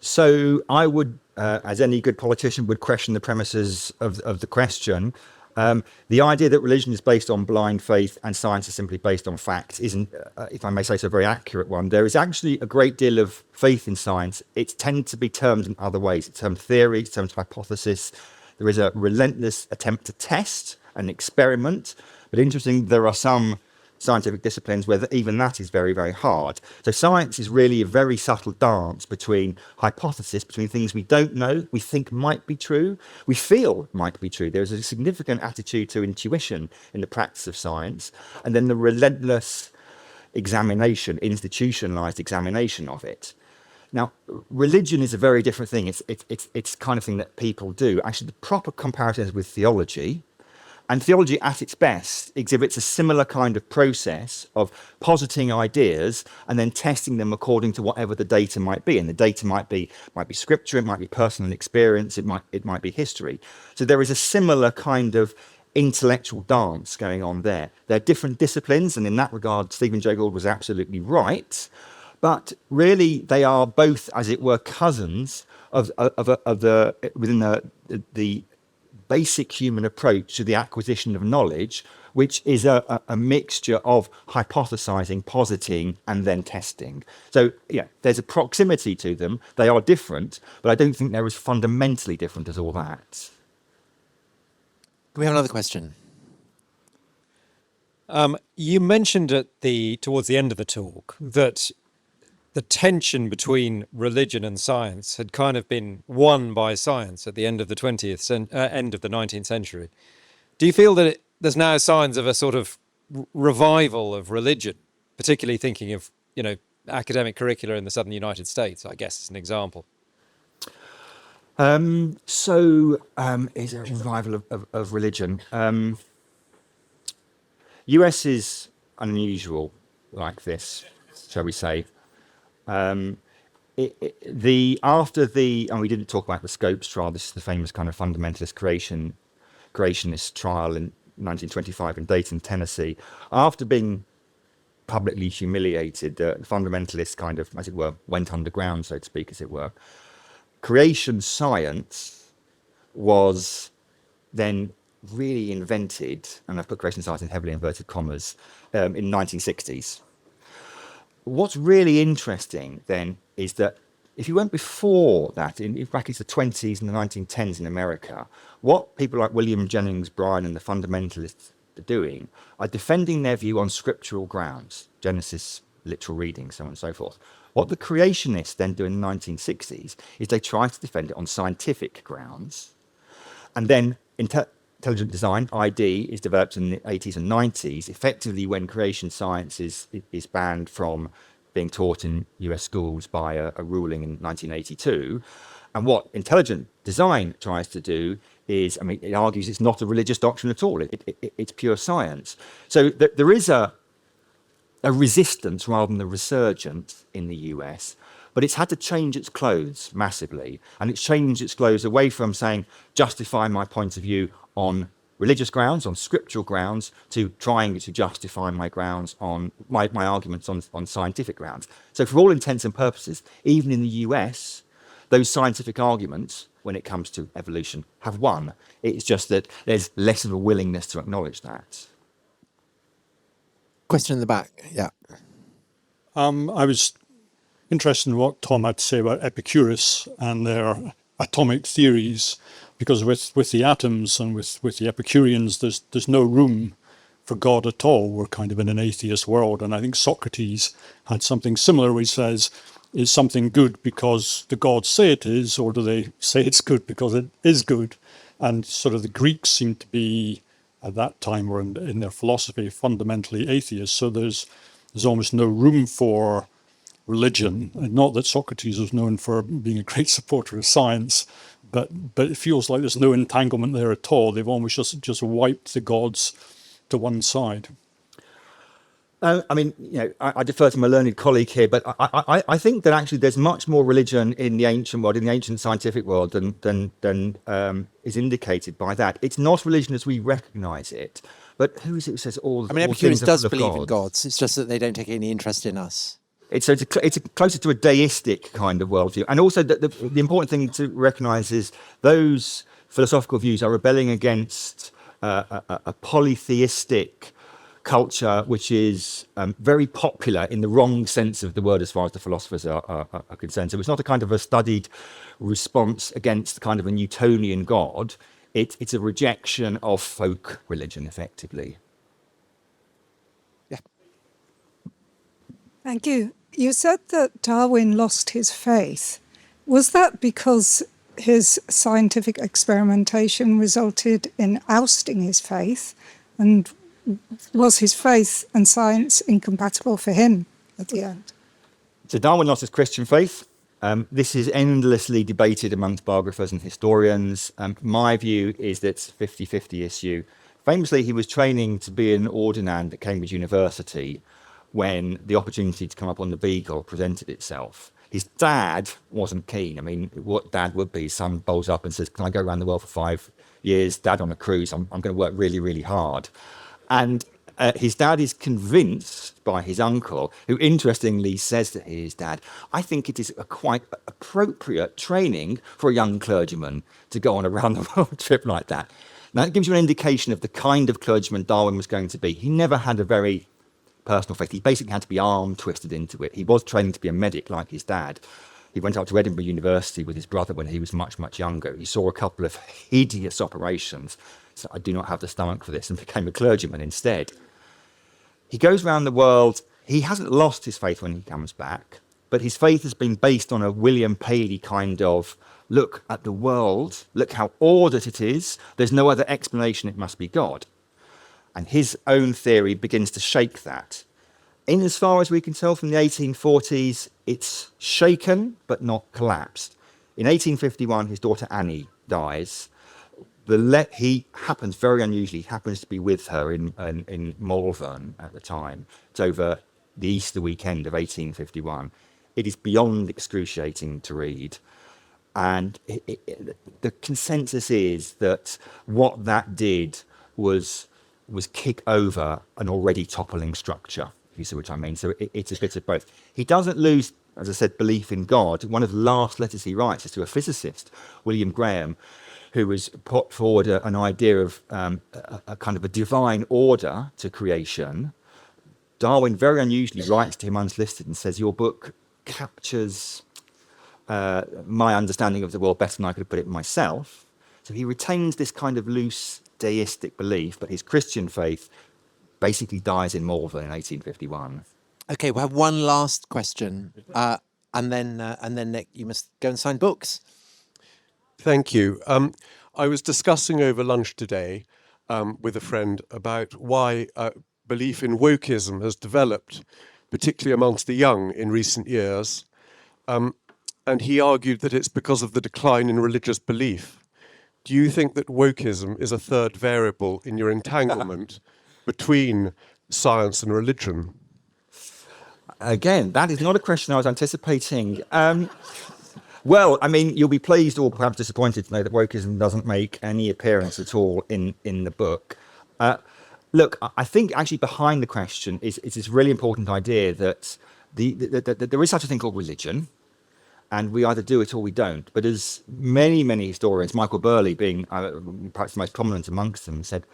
So I would, as any good politician, would question the premises of the question. The idea that religion is based on blind faith and science is simply based on facts isn't, if I may say so, a very accurate one. There is actually a great deal of faith in science. It tends to be termed in other ways. It's termed theory, it's termed hypothesis. There is a relentless attempt to test and experiment. But interesting, there are some scientific disciplines where even that is very, very hard. So science is really a very subtle dance between hypothesis, between things we don't know, we think might be true, we feel might be true. There's a significant attitude to intuition in the practice of science, and then the relentless examination, institutionalized examination of it. Now, religion is a very different thing. It's the kind of thing that people do. Actually, the proper comparison is with theology. And theology at its best exhibits a similar kind of process of positing ideas and then testing them according to whatever the data might be. And the data might be scripture, it might be personal experience, it might be history. So there is a similar kind of intellectual dance going on there. They're different disciplines, and in that regard, Stephen Jay Gould was absolutely right. But really, they are both, as it were, cousins of the within the basic human approach to the acquisition of knowledge, which is a mixture of hypothesizing, positing, and then testing. So, yeah, there's a proximity to them. They are different, but I don't think they're as fundamentally different as all that. Do we have another question? You mentioned towards the end of the talk that the tension between religion and science had kind of been won by science at the end of the 19th century. Do you feel that there's now signs of a sort of revival of religion, particularly thinking of, academic curricula in the southern United States, I guess, as an example? Is a revival of religion. US is unusual like this, shall we say. And we didn't talk about the Scopes trial. This is the famous kind of fundamentalist creationist trial in 1925 in Dayton, Tennessee. After being publicly humiliated, the fundamentalists kind of, as it were, went underground, so to speak, as it were. Creation science was then really invented, and I've put creation science in heavily inverted commas, in 1960s. What's really interesting then is that if you went before that, in brackets the 20s and the 1910s in America, what people like William Jennings Bryan and the fundamentalists are doing are defending their view on scriptural grounds, Genesis, literal reading, so on and so forth. What the creationists then do in the 1960s is they try to defend it on scientific grounds, and then intelligent design, ID, is developed in the 80s and 90s, effectively when creation science is banned from being taught in US schools by a ruling in 1982. And what intelligent design tries to do is, it argues it's not a religious doctrine at all. It's pure science. So there is a resistance rather than a resurgence in the US, but it's had to change its clothes massively. And it's changed its clothes away from saying, justify my point of view on religious grounds, on scriptural grounds, to trying to justify my grounds on my arguments on scientific grounds. So for all intents and purposes, even in the US, those scientific arguments, when it comes to evolution, have won. It's just that there's less of a willingness to acknowledge that. Question in the back, yeah. I was interested in what Tom had to say about Epicurus and their atomic theories, because with the atoms and with the Epicureans, there's no room for God at all. We're kind of in an atheist world, and I think Socrates had something similar where he says, is something good because the gods say it is, or do they say it's good because it is good? And sort of the Greeks seem to be, at that time, or in their philosophy, fundamentally atheists. So there's almost no room for religion. And not that Socrates was known for being a great supporter of science, but it feels like there's no entanglement there at all. They've almost just wiped the gods to one side. I defer to my learned colleague here, but I think that actually there's much more religion in the ancient world, in the ancient scientific world, than is indicated by that. It's not religion as we recognise it, but who is it who says all? Epicurus does believe in gods. It's just that they don't take any interest in us. It's closer to a deistic kind of worldview. And also the important thing to recognise is those philosophical views are rebelling against a polytheistic culture which is very popular in the wrong sense of the word as far as the philosophers are concerned. So it's not a kind of a studied response against kind of a Newtonian God. It's a rejection of folk religion, effectively. Thank you. You said that Darwin lost his faith. Was that because his scientific experimentation resulted in ousting his faith? And was his faith and science incompatible for him at the end? So Darwin lost his Christian faith. This is endlessly debated amongst biographers and historians. My view is that it's a 50-50 issue. Famously, he was training to be an ordinand at Cambridge University when the opportunity to come up on the Beagle presented itself. His dad wasn't keen. What dad would be? Son bowls up and says, can I go around the world for 5 years? Dad on a cruise, I'm going to work really, really hard. And His dad is convinced by his uncle, who interestingly says that he is dad. I think it is a quite appropriate training for a young clergyman to go on a round-the-world trip like that. Now, it gives you an indication of the kind of clergyman Darwin was going to be. He never had a very personal faith. He basically had to be arm-twisted into it. He was training to be a medic like his dad. He went up to Edinburgh University with his brother when he was much, much younger. He saw a couple of hideous operations. So I do not have the stomach for this, and became a clergyman instead. He goes around the world. He hasn't lost his faith when he comes back, but his faith has been based on a William Paley kind of look at the world, look how ordered it is. There's no other explanation. It must be God. And his own theory begins to shake that. In as far as we can tell from the 1840s, it's shaken but not collapsed. In 1851, his daughter Annie dies. He happens, very unusually, happens to be with her in Malvern at the time. It's over the Easter weekend of 1851. It is beyond excruciating to read. And the consensus is that what that did was kick over an already toppling structure, if you see what I mean. So it's a bit of both. He doesn't lose, as I said, belief in God. One of the last letters he writes is to a physicist, William Graham, who has put forward an idea of a kind of a divine order to creation. Darwin very unusually writes to him unsolicited and says, your book captures my understanding of the world better than I could have put it myself. So he retains this kind of loose deistic belief, but his Christian faith basically dies in Malvern in 1851. Okay, we'll have one last question, and then Nick, you must go and sign books. Thank you. I was discussing over lunch today with a friend about why belief in wokeism has developed, particularly amongst the young in recent years. And he argued that it's because of the decline in religious belief. Do you think that wokeism is a third variable in your entanglement between science and religion? Again, that is not a question I was anticipating. Well, I mean, you'll be pleased or perhaps disappointed to know that wokeism doesn't make any appearance at all in the book. Look, I think actually behind the question is this really important idea that there is such a thing called religion, and we either do it or we don't. But as many historians, Michael Burley being perhaps the most prominent amongst them, said,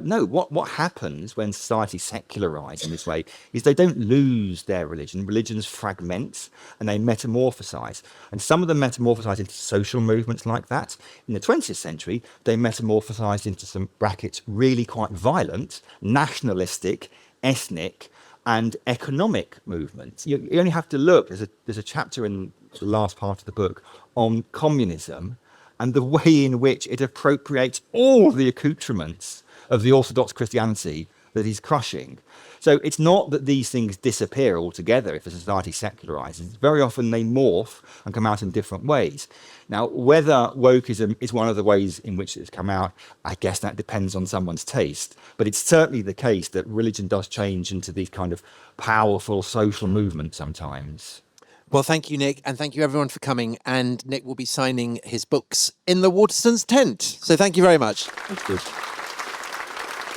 no, what happens when society secularizes in this way is they don't lose their religion. Religions fragment and they metamorphosize. And some of them metamorphosize into social movements like that. In the 20th century, they metamorphosized into some brackets really quite violent, nationalistic, ethnic, and economic movements. You only have to look. There's a chapter in the last part of the book on communism and the way in which it appropriates all the accoutrements of the Orthodox Christianity that he's crushing. So it's not that these things disappear altogether if a society secularizes. Very often they morph and come out in different ways. Now, whether wokeism is one of the ways in which it's come out, I guess that depends on someone's taste. But it's certainly the case that religion does change into these kind of powerful social movements sometimes. Well, thank you, Nick, and thank you everyone for coming. And Nick will be signing his books in the Waterstones tent. So thank you very much. Thank you.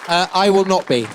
I will not be.